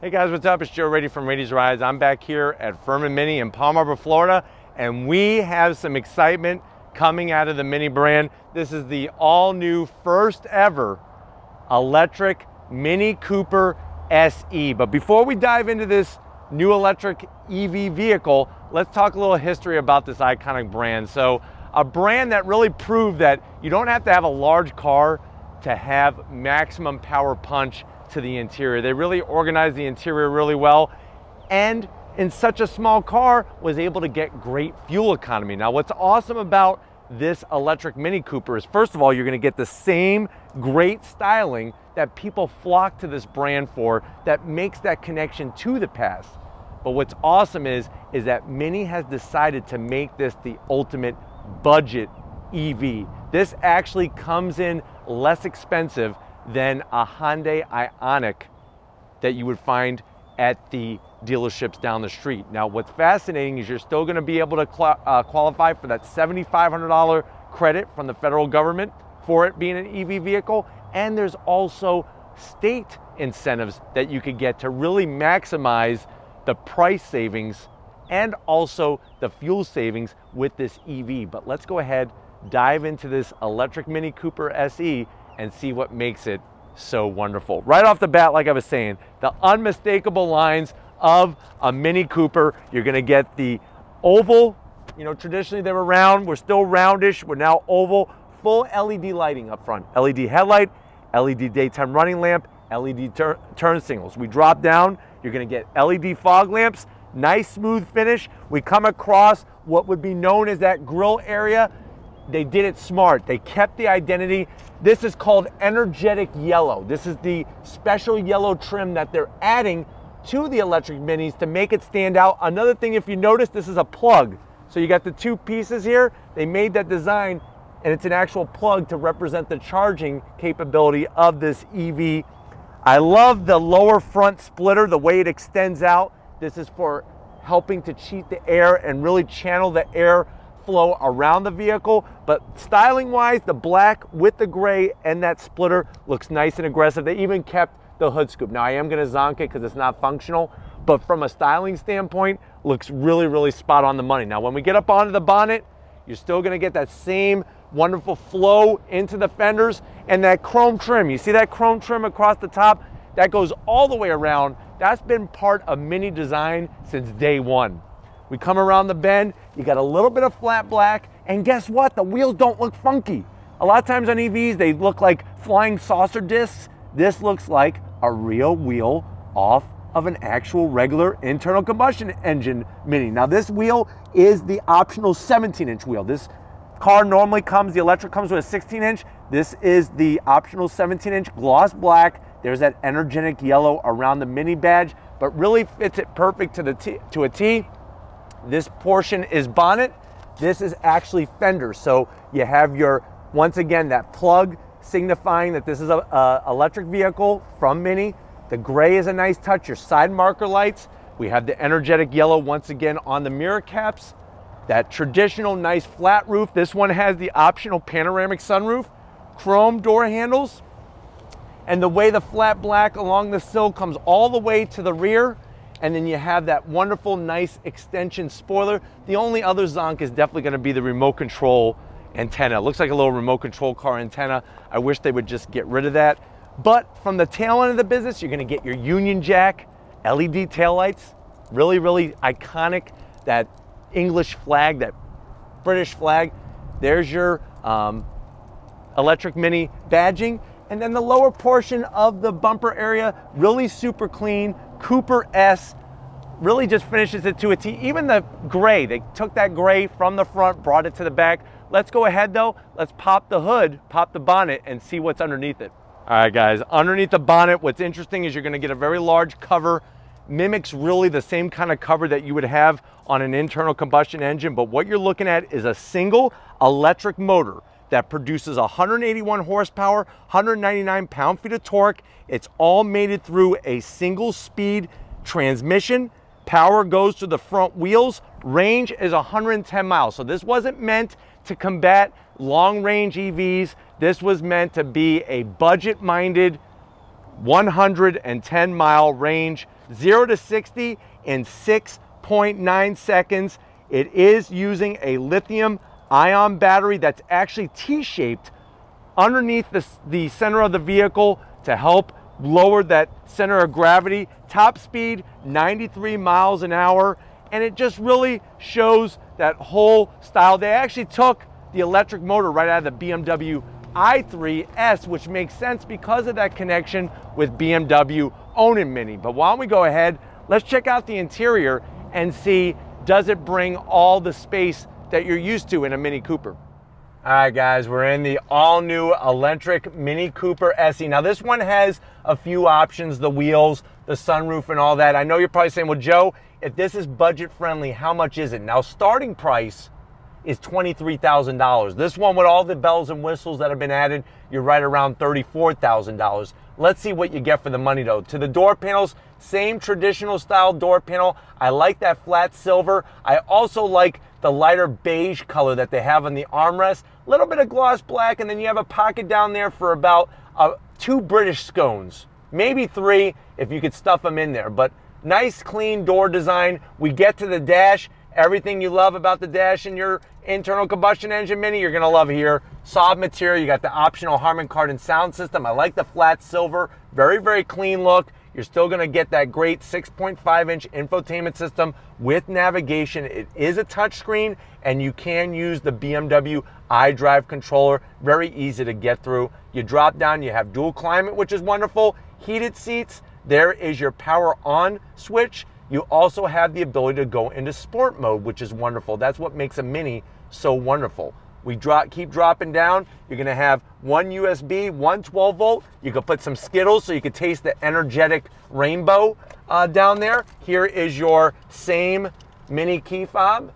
Hey guys, what's up? It's Joe Rady from Rady's Rides. I'm back here at Furman Mini in Palm Harbor, Florida, and we have some excitement coming out of the Mini brand. This is the all-new, first ever electric Mini Cooper SE. But before we dive into this new electric EV vehicle, let's talk a little history about this iconic brand. So, a brand that really proved that you don't have to have a large car to have maximum power punch to the interior. They really organized the interior really well, and in such a small car was able to get great fuel economy. Now, what's awesome about this electric Mini Cooper is, first of all, you're going to get the same great styling that people flock to this brand for, that makes that connection to the past. But what's awesome is that Mini has decided to make this the ultimate budget EV. This actually comes in less expensive than a Hyundai Ioniq that you would find at the dealerships down the street. Now, what's fascinating is you're still going to be able to qualify for that $7,500 credit from the federal government for it being an EV vehicle, and there's also state incentives that you could get to really maximize the price savings and also the fuel savings with this EV. But let's go ahead, dive into this electric Mini Cooper SE and see what makes it so wonderful. Right off the bat, like I was saying, the unmistakable lines of a Mini Cooper. You're gonna get the oval, you know, traditionally they were round, we're still roundish, we're now oval, full LED lighting up front. LED headlight, LED daytime running lamp, LED turn signals. We drop down, you're gonna get LED fog lamps, nice smooth finish. We come across what would be known as that grill area. They did it smart. They kept the identity. This is called energetic yellow. This is the special yellow trim that they're adding to the electric Minis to make it stand out. Another thing, if you notice, this is a plug. So you got the two pieces here. They made that design, and it's an actual plug to represent the charging capability of this EV. I love the lower front splitter, the way it extends out. This is for helping to cheat the air and really channel the air flow around the vehicle. But styling wise, the black with the gray and that splitter looks nice and aggressive. They even kept the hood scoop. Now, I am going to zonk it because it's not functional, but from a styling standpoint, looks really, really spot on the money. Now, when we get up onto the bonnet, you're still going to get that same wonderful flow into the fenders and that chrome trim. You see that chrome trim across the top? That goes all the way around. That's been part of Mini design since day one. We come around the bend, you got a little bit of flat black, and guess what? The wheels don't look funky. A lot of times on EVs, they look like flying saucer discs. This looks like a real wheel off of an actual regular internal combustion engine Mini. Now, this wheel is the optional 17-inch wheel. This car normally comes, the electric comes with a 16-inch. This is the optional 17-inch gloss black. There's that energetic yellow around the Mini badge, but really fits it perfect to a T. This portion is bonnet. This is actually fender. So you have your, once again, that plug signifying that this is a electric vehicle from Mini. The gray is a nice touch, your side marker lights. We have the energetic yellow once again on the mirror caps. That traditional nice flat roof. This one has the optional panoramic sunroof, chrome door handles, and the way the flat black along the sill comes all the way to the rear. And then you have that wonderful, nice extension spoiler. The only other zonk is definitely gonna be the remote control antenna. It looks like a little remote control car antenna. I wish they would just get rid of that. But from the tail end of the business, you're gonna get your Union Jack LED taillights. Really, really iconic, that English flag, that British flag. There's your electric Mini badging. And then the lower portion of the bumper area, really super clean. Cooper S really just finishes it to a T. Even the gray, they took that gray from the front, brought it to the back. Let's go ahead though, let's pop the hood, pop the bonnet, and see what's underneath it. All right guys, underneath the bonnet, what's interesting is you're gonna get a very large cover. Mimics really the same kind of cover that you would have on an internal combustion engine, but what you're looking at is a single electric motor that produces 181 horsepower, 199 pound-feet of torque. It's all mated through a single speed transmission. Power goes to the front wheels. Range is 110 miles. So this wasn't meant to combat long-range EVs. This was meant to be a budget-minded 110-mile range 0 to 60 in 6.9 seconds. It is using a lithium-ion battery that's actually T-shaped underneath the center of the vehicle to help lower that center of gravity. Top speed, 93 miles an hour. And it just really shows that whole style. They actually took the electric motor right out of the BMW i3S, which makes sense because of that connection with BMW owning Mini. But why don't we go ahead, let's check out the interior and see, does it bring all the space that you're used to in a Mini Cooper? All right, guys, we're in the all-new electric Mini Cooper SE. Now, this one has a few options, the wheels, the sunroof, and all that. I know you're probably saying, well, Joe, if this is budget-friendly, how much is it? Now, starting price is $23,000. This one, with all the bells and whistles that have been added, you're right around $34,000. Let's see what you get for the money, though. To the door panels, same traditional style door panel. I like that flat silver. I also like the lighter beige color that they have on the armrest. A little bit of gloss black, and then you have a pocket down there for about 2 British scones. Maybe 3 if you could stuff them in there. But nice, clean door design. We get to the dash. Everything you love about the dash in your internal combustion engine Mini, you're going to love here. Soft material. You got the optional Harman Kardon sound system. I like the flat silver. Very, very clean look. You're still going to get that great 6.5-inch infotainment system with navigation. It is a touchscreen, and you can use the BMW iDrive controller. Very easy to get through. You drop down, you have dual climate, which is wonderful. Heated seats. There is your power on switch. You also have the ability to go into sport mode, which is wonderful. That's what makes a Mini so wonderful. We keep dropping down. You're gonna have one USB, one 12 volt. You can put some Skittles so you can taste the energetic rainbow down there. Here is your same Mini key fob.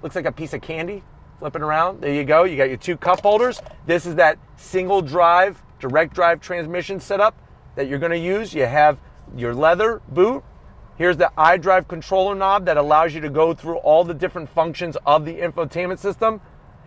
Looks like a piece of candy flipping around. There you go. You got your 2 cup holders. This is that single drive, direct drive transmission setup that you're gonna use. You have your leather boot. Here's the iDrive controller knob that allows you to go through all the different functions of the infotainment system.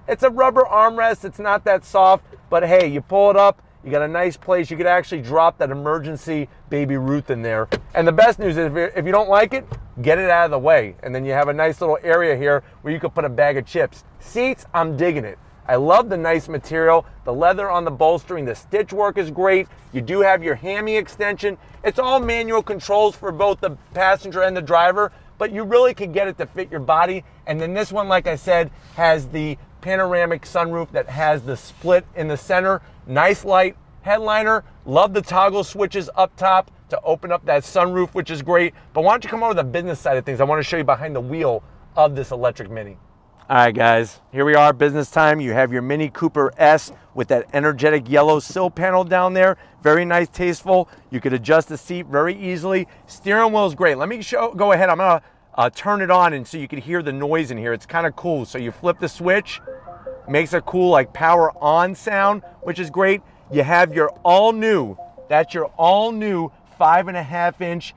It's a rubber armrest. It's not that soft, but hey, you pull it up, you got a nice place. You could actually drop that emergency baby Ruth in there. And the best news is if you don't like it, get it out of the way. And then you have a nice little area here where you could put a bag of chips. Seats, I'm digging it. I love the nice material, the leather on the bolstering, the stitch work is great. You do have your hammy extension. It's all manual controls for both the passenger and the driver, but you really can get it to fit your body. And then this one, like I said, has the panoramic sunroof that has the split in the center. Nice light headliner. Love the toggle switches up top to open up that sunroof, which is great. But why don't you come over to the business side of things? I want to show you behind the wheel of this electric Mini. All right, guys, here we are, business time. You have your Mini Cooper S with that energetic yellow sill panel down there. Very nice, tasteful. You could adjust the seat very easily. Steering wheel is great. Let me go ahead. I'm gonna turn it on and so you can hear the noise in here. It's kind of cool. So you flip the switch, makes a cool like power on sound, which is great. You have your all new, that's your all new 5.5-inch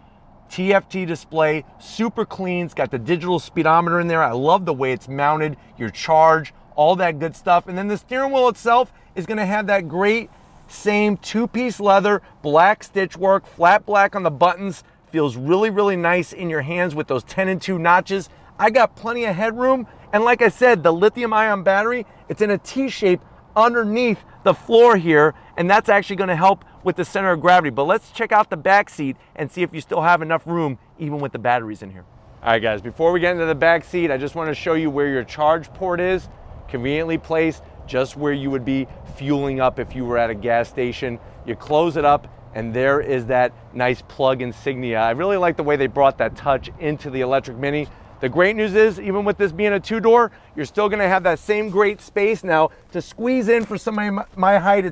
TFT display, super clean. It's got the digital speedometer in there. I love the way it's mounted, your charge, all that good stuff. And then the steering wheel itself is gonna have that great same 2-piece leather, black stitch work, flat black on the buttons. Feels really, really nice in your hands with those 10 and 2 notches. I got plenty of headroom. And like I said, the lithium-ion battery, it's in a T-shape underneath the floor here, and that's actually gonna help with the center of gravity. But let's check out the back seat and see if you still have enough room even with the batteries in here. All right, guys, before we get into the back seat, I just want to show you where your charge port is, conveniently placed just where you would be fueling up if you were at a gas station. You close it up and there is that nice plug insignia. I really like the way they brought that touch into the electric Mini. The great news is, even with this being a 2-door, you're still gonna have that same great space. Now, to squeeze in for somebody my height,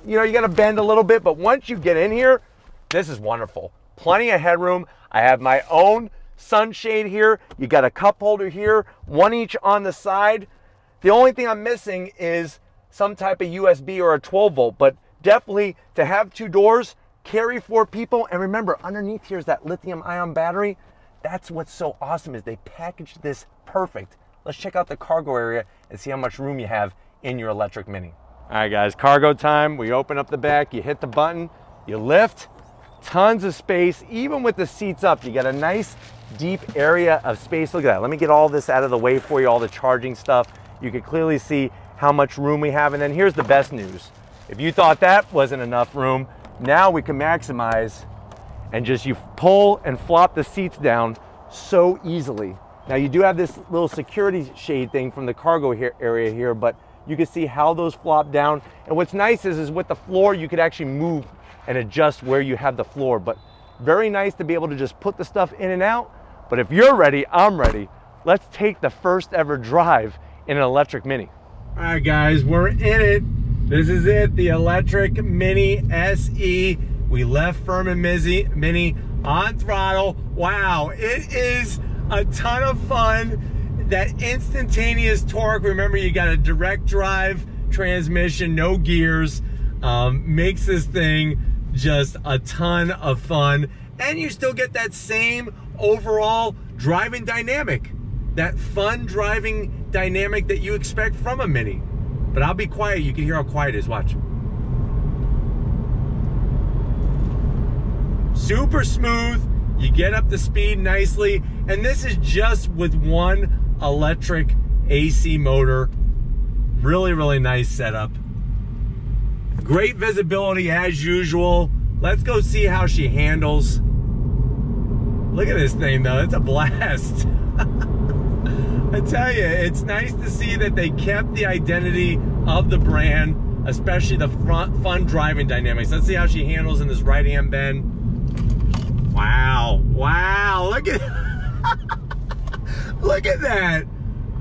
you gotta bend a little bit, but once you get in here, this is wonderful. Plenty of headroom. I have my own sunshade here. You got a cup holder here, one each on the side. The only thing I'm missing is some type of USB or a 12 volt, but definitely to have 2 doors, carry 4 people. And remember, underneath here is that lithium-ion battery. That's what's so awesome, is they packaged this perfect. Let's check out the cargo area and see how much room you have in your electric Mini. All right, guys, cargo time. We open up the back, you hit the button, you lift, Tons of space, even with the seats up. You got a nice deep area of space. Look at that. Let me get all this out of the way for you, all the charging stuff. You can clearly see how much room we have. And then here's the best news. If you thought that wasn't enough room, now we can maximize and just you pull and flop the seats down so easily. Now you do have this little security shade thing from the cargo area here, but you can see how those flop down. And what's nice is with the floor, you could actually move and adjust where you have the floor. But very nice to be able to just put the stuff in and out. But if you're ready, I'm ready. Let's take the first ever drive in an electric Mini. All right, guys, we're in it. This is it, the electric Mini SE. We left Furman Mini on throttle. Wow, it is a ton of fun. That instantaneous torque, remember you got a direct drive transmission, no gears, makes this thing just a ton of fun. And you still get that same overall driving dynamic, that fun driving dynamic that you expect from a Mini. But I'll be quiet, you can hear how quiet it is, watch. Super smooth, you get up to speed nicely, and this is just with one electric AC motor. Really, really nice setup. Great visibility as usual. Let's go see how she handles. Look at this thing though, it's a blast. I tell you, it's nice to see that they kept the identity of the brand, especially the fun driving dynamics. Let's see how she handles in this right-hand bend. Wow, wow, look at look at that.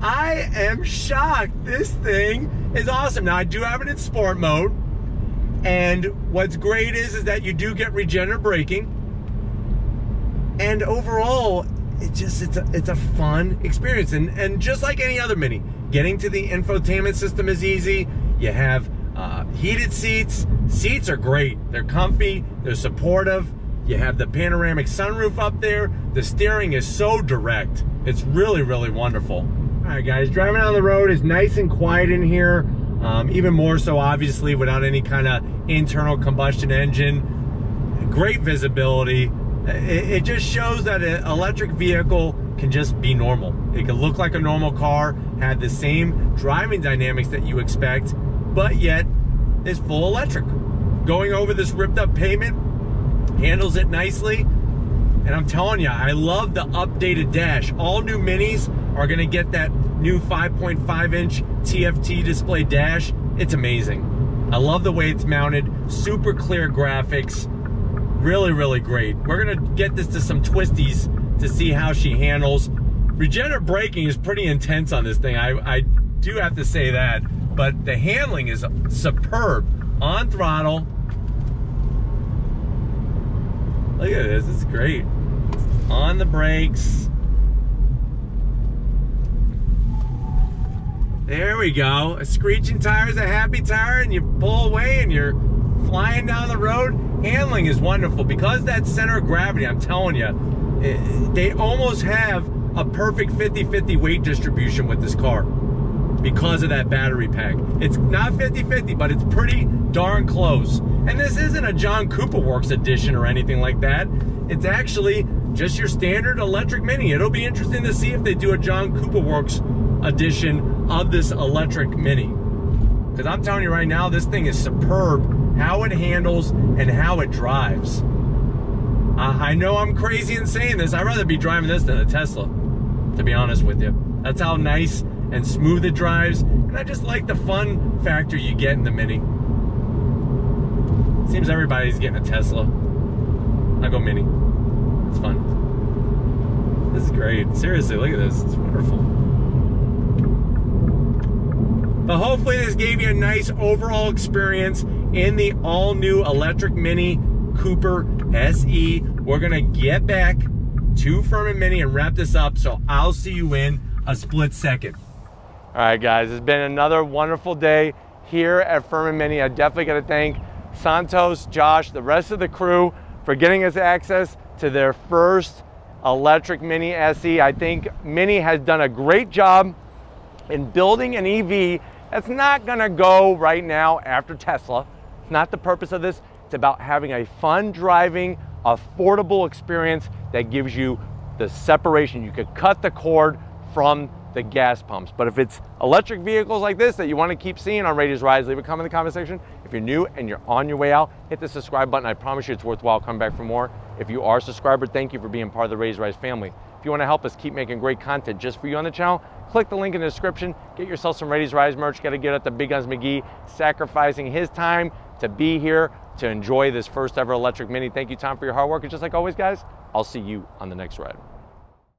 I am shocked. This thing is awesome. Now I do have it in sport mode, and what's great is that you do get regenerative braking, and overall it's a fun experience. And just like any other Mini, getting to the infotainment system is easy. You have heated seats. Seats are great. They're comfy, they're supportive. You have the panoramic sunroof up there. The steering is so direct. It's really, really wonderful. All right, guys, driving down the road is nice and quiet in here. Even more so, obviously, without any kind of internal combustion engine. Great visibility. It just shows that an electric vehicle can just be normal. It can look like a normal car, have the same driving dynamics that you expect, but yet is full electric. Going over this ripped up pavement, handles it nicely. And I'm telling you, I love the updated dash. All new Minis are gonna get that new 5.5-inch TFT display dash. It's amazing. I love the way it's mounted, super clear graphics, really, really great. We're gonna get this to some twisties to see how she handles. Regenerative braking is pretty intense on this thing. I do have to say that, but the handling is superb. On throttle. Look at this, it's great. On the brakes. There we go. A screeching tire is a happy tire, and you pull away and you're flying down the road. Handling is wonderful. Because that center of gravity, I'm telling you, they almost have a perfect 50-50 weight distribution with this car because of that battery pack. It's not 50-50, but it's pretty darn close. And this isn't a John Cooper Works edition or anything like that. It's actually just your standard electric Mini. It'll be interesting to see if they do a John Cooper Works edition of this electric Mini. Because I'm telling you right now, this thing is superb. How it handles and how it drives. I know I'm crazy in saying this. I'd rather be driving this than a Tesla, to be honest with you. That's how nice and smooth it drives. And I just like the fun factor you get in the Mini. Seems everybody's getting a Tesla. I go Mini. It's fun. This is great. Seriously, look at this. It's wonderful. But hopefully this gave you a nice overall experience in the all-new electric Mini Cooper SE. We're gonna get back to Furman Mini and wrap this up, so I'll see you in a split second. All right, guys, it's been another wonderful day here at Furman Mini. I definitely gotta thank Santos, Josh, the rest of the crew for getting us access to their first electric Mini SE. I think Mini has done a great job in building an EV that's not gonna go right now after Tesla. It's not the purpose of this. It's about having a fun driving affordable experience that gives you the separation. You could cut the cord from the gas pumps. But if it's electric vehicles like this that you want to keep seeing on Raiders Rides, leave a comment in the comment section. If you're new and you're on your way out, hit the subscribe button. I promise you it's worthwhile. Come back for more. If you are a subscriber, thank you for being part of the Raiders Rides family. If you want to help us keep making great content just for you on the channel, click the link in the description. Get yourself some Raiders Rides merch. Got to get out to Big Guns McGee, sacrificing his time to be here to enjoy this first ever electric Mini. Thank you, Tom, for your hard work. And just like always, guys, I'll see you on the next ride.